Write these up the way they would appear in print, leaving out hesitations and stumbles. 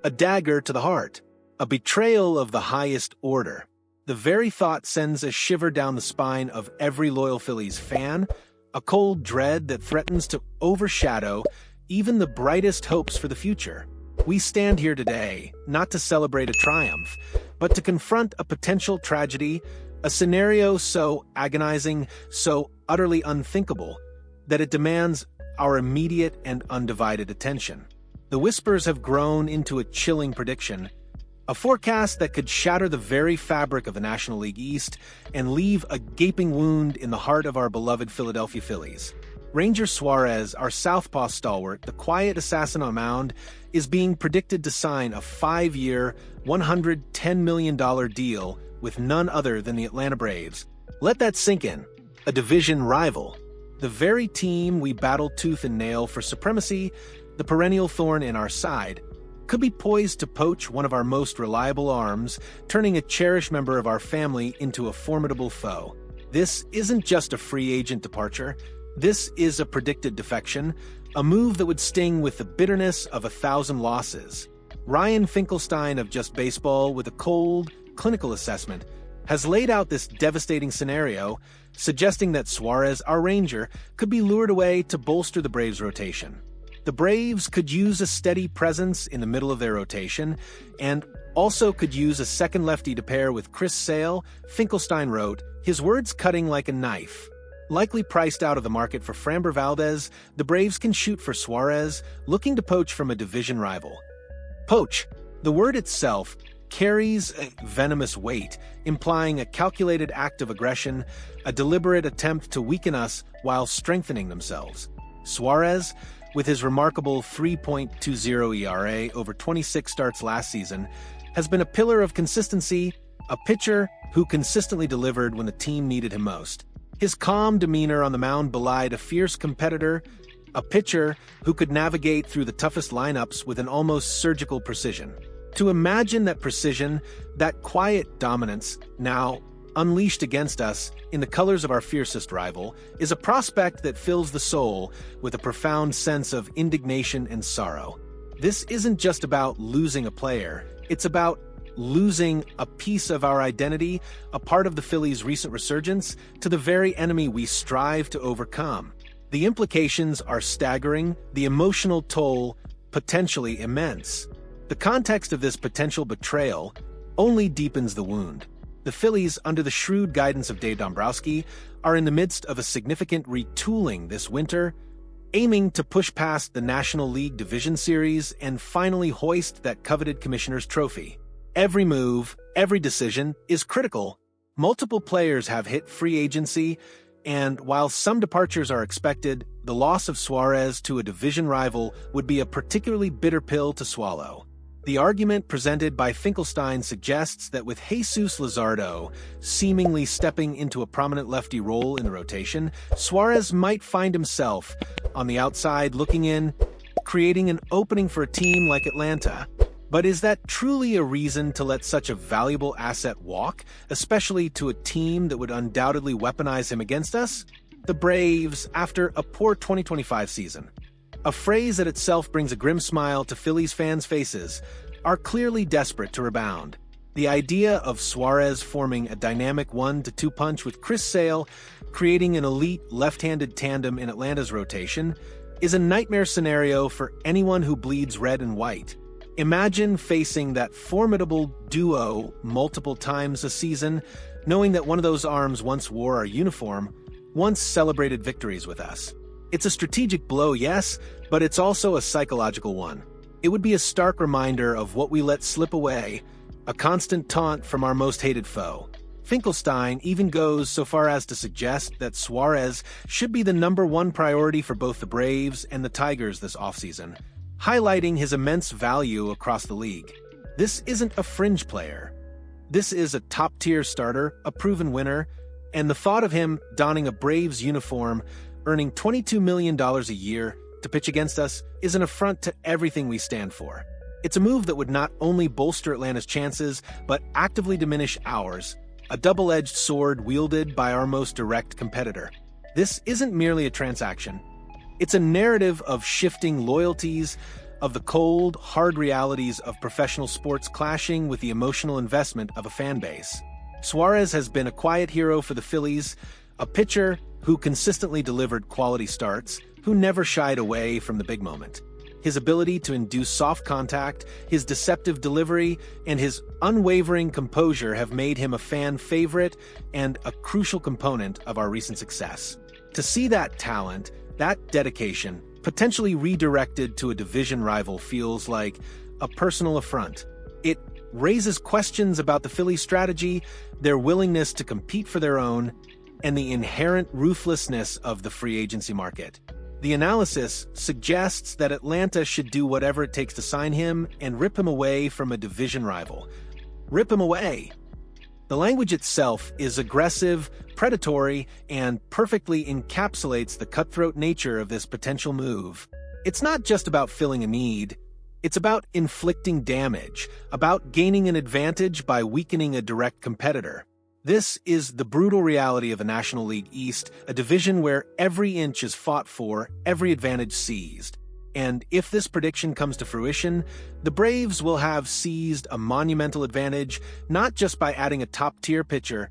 A dagger to the heart, a betrayal of the highest order. The very thought sends a shiver down the spine of every loyal Phillies fan, a cold dread that threatens to overshadow even the brightest hopes for the future. We stand here today, not to celebrate a triumph, but to confront a potential tragedy, a scenario so agonizing, so utterly unthinkable, that it demands our immediate and undivided attention. The whispers have grown into a chilling prediction, a forecast that could shatter the very fabric of the National League East and leave a gaping wound in the heart of our beloved Philadelphia Phillies. Ranger Suárez, our southpaw stalwart, the quiet assassin on mound, is being predicted to sign a 5-year, $110 million deal with none other than the Atlanta Braves. Let that sink in. A division rival. The very team we battled tooth and nail for supremacy, the perennial thorn in our side, could be poised to poach one of our most reliable arms, turning a cherished member of our family into a formidable foe. This isn't just a free agent departure. This is a predicted defection, a move that would sting with the bitterness of 1,000 losses. Ryan Finkelstein of Just Baseball, with a cold, clinical assessment, has laid out this devastating scenario, suggesting that Suárez, our Ranger, could be lured away to bolster the Braves' rotation. The Braves could use a steady presence in the middle of their rotation, and also could use a second lefty to pair with Chris Sale, Finkelstein wrote, his words cutting like a knife. Likely priced out of the market for Framber Valdez, the Braves can shoot for Suárez, looking to poach from a division rival. Poach. The word itself carries a venomous weight, implying a calculated act of aggression, a deliberate attempt to weaken us while strengthening themselves. Suárez, with his remarkable 3.20 ERA over 26 starts last season, has been a pillar of consistency, a pitcher who consistently delivered when the team needed him most. His calm demeanor on the mound belied a fierce competitor, a pitcher who could navigate through the toughest lineups with an almost surgical precision. To imagine that precision, that quiet dominance, now unleashed against us in the colors of our fiercest rival, is a prospect that fills the soul with a profound sense of indignation and sorrow. This isn't just about losing a player, it's about losing a piece of our identity, a part of the Phillies' recent resurgence, to the very enemy we strive to overcome. The implications are staggering, the emotional toll potentially immense. The context of this potential betrayal only deepens the wound. The Phillies, under the shrewd guidance of Dave Dombrowski, are in the midst of a significant retooling this winter, aiming to push past the National League Division Series and finally hoist that coveted Commissioner's Trophy. Every move, every decision is critical. Multiple players have hit free agency, and while some departures are expected, the loss of Suárez to a division rival would be a particularly bitter pill to swallow. The argument presented by Finkelstein suggests that with Jesús Luzardo seemingly stepping into a prominent lefty role in the rotation, Suárez might find himself on the outside looking in, creating an opening for a team like Atlanta. But is that truly a reason to let such a valuable asset walk, especially to a team that would undoubtedly weaponize him against us? The Braves, after a poor 2025 season, a phrase that itself brings a grim smile to Phillies fans' faces, are clearly desperate to rebound. The idea of Suárez forming a dynamic 1-2 punch with Chris Sale, creating an elite left-handed tandem in Atlanta's rotation, is a nightmare scenario for anyone who bleeds red and white. Imagine facing that formidable duo multiple times a season, knowing that one of those arms once wore our uniform, once celebrated victories with us. It's a strategic blow, yes, but it's also a psychological one. It would be a stark reminder of what we let slip away, a constant taunt from our most hated foe. Finkelstein even goes so far as to suggest that Suárez should be the #1 priority for both the Braves and the Tigers this offseason, highlighting his immense value across the league. This isn't a fringe player. This is a top-tier starter, a proven winner, and the thought of him donning a Braves uniform, earning $22 million a year to pitch against us, is an affront to everything we stand for. It's a move that would not only bolster Atlanta's chances, but actively diminish ours, a double-edged sword wielded by our most direct competitor. This isn't merely a transaction. It's a narrative of shifting loyalties, of the cold, hard realities of professional sports clashing with the emotional investment of a fan base. Suárez has been a quiet hero for the Phillies, a pitcher who consistently delivered quality starts, who never shied away from the big moment. His ability to induce soft contact, his deceptive delivery, and his unwavering composure have made him a fan favorite and a crucial component of our recent success. To see that talent, that dedication, potentially redirected to a division rival feels like a personal affront. It raises questions about the Phillies' strategy, their willingness to compete for their own, and the inherent ruthlessness of the free agency market. The analysis suggests that Atlanta should do whatever it takes to sign him and rip him away from a division rival. Rip him away. The language itself is aggressive, predatory, and perfectly encapsulates the cutthroat nature of this potential move. It's not just about filling a need. It's about inflicting damage, about gaining an advantage by weakening a direct competitor. This is the brutal reality of the National League East, a division where every inch is fought for, every advantage seized. And if this prediction comes to fruition, the Braves will have seized a monumental advantage, not just by adding a top-tier pitcher,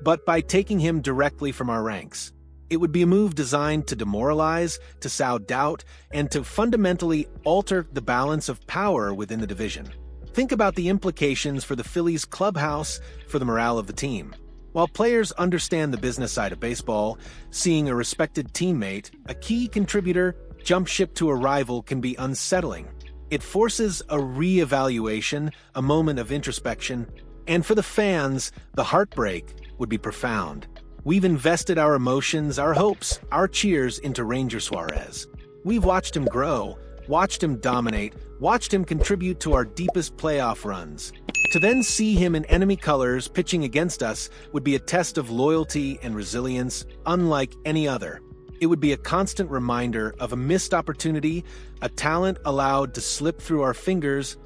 but by taking him directly from our ranks. It would be a move designed to demoralize, to sow doubt, and to fundamentally alter the balance of power within the division. Think about the implications for the Phillies clubhouse, for the morale of the team. While players understand the business side of baseball, seeing a respected teammate, a key contributor, jump ship to a rival can be unsettling. It forces a re-evaluation, a moment of introspection, and for the fans, the heartbreak would be profound. We've invested our emotions, our hopes, our cheers into Ranger Suárez. We've watched him grow, watched him dominate, watched him contribute to our deepest playoff runs. To then see him in enemy colors pitching against us would be a test of loyalty and resilience unlike any other. It would be a constant reminder of a missed opportunity, a talent allowed to slip through our fingers,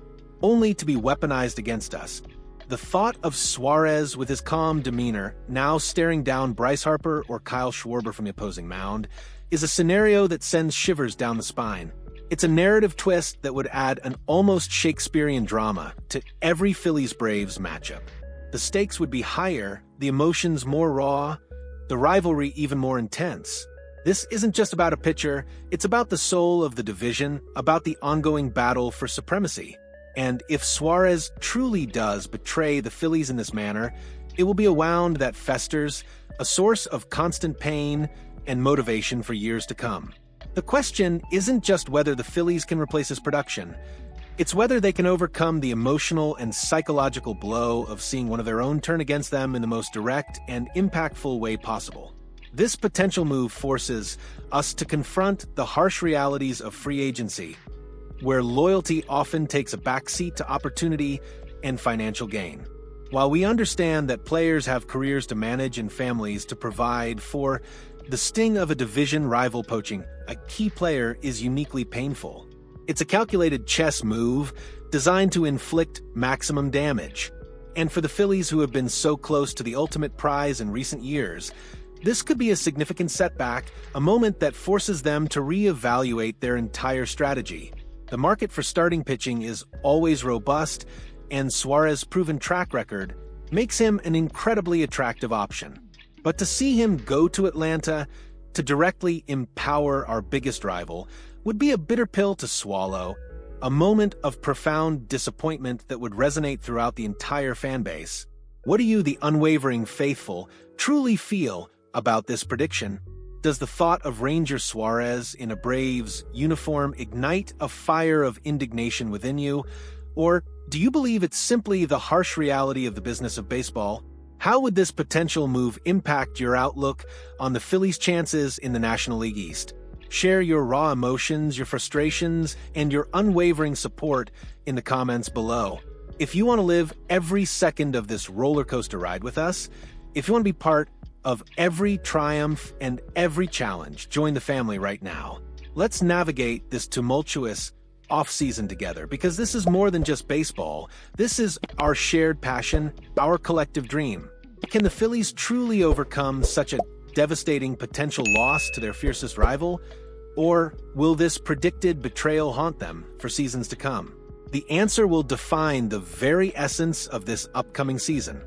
only to be weaponized against us. The thought of Suárez with his calm demeanor, now staring down Bryce Harper or Kyle Schwarber from the opposing mound, is a scenario that sends shivers down the spine. It's a narrative twist that would add an almost Shakespearean drama to every Phillies-Braves matchup. The stakes would be higher, the emotions more raw, the rivalry even more intense. This isn't just about a pitcher, it's about the soul of the division, about the ongoing battle for supremacy. And if Suárez truly does betray the Phillies in this manner, it will be a wound that festers, a source of constant pain and motivation for years to come. The question isn't just whether the Phillies can replace his production. It's whether they can overcome the emotional and psychological blow of seeing one of their own turn against them in the most direct and impactful way possible. This potential move forces us to confront the harsh realities of free agency, where loyalty often takes a backseat to opportunity and financial gain. While we understand that players have careers to manage and families to provide for, the sting of a division rival poaching a key player is uniquely painful. It's a calculated chess move designed to inflict maximum damage. And for the Phillies, who have been so close to the ultimate prize in recent years, this could be a significant setback, a moment that forces them to reevaluate their entire strategy. The market for starting pitching is always robust, and Suárez's proven track record makes him an incredibly attractive option. But to see him go to Atlanta, to directly empower our biggest rival, would be a bitter pill to swallow, a moment of profound disappointment that would resonate throughout the entire fan base. What do you, the unwavering faithful, truly feel about this prediction? Does the thought of Ranger Suárez in a Braves uniform ignite a fire of indignation within you? Or do you believe it's simply the harsh reality of the business of baseball? How would this potential move impact your outlook on the Phillies' chances in the National League East? Share your raw emotions, your frustrations, and your unwavering support in the comments below. If you want to live every second of this roller coaster ride with us, if you want to be part of every triumph and every challenge, join the family right now. Let's navigate this tumultuous off-season together, because this is more than just baseball. This is our shared passion, our collective dream. Can the Phillies truly overcome such a devastating potential loss to their fiercest rival? Or will this predicted betrayal haunt them for seasons to come? The answer will define the very essence of this upcoming season.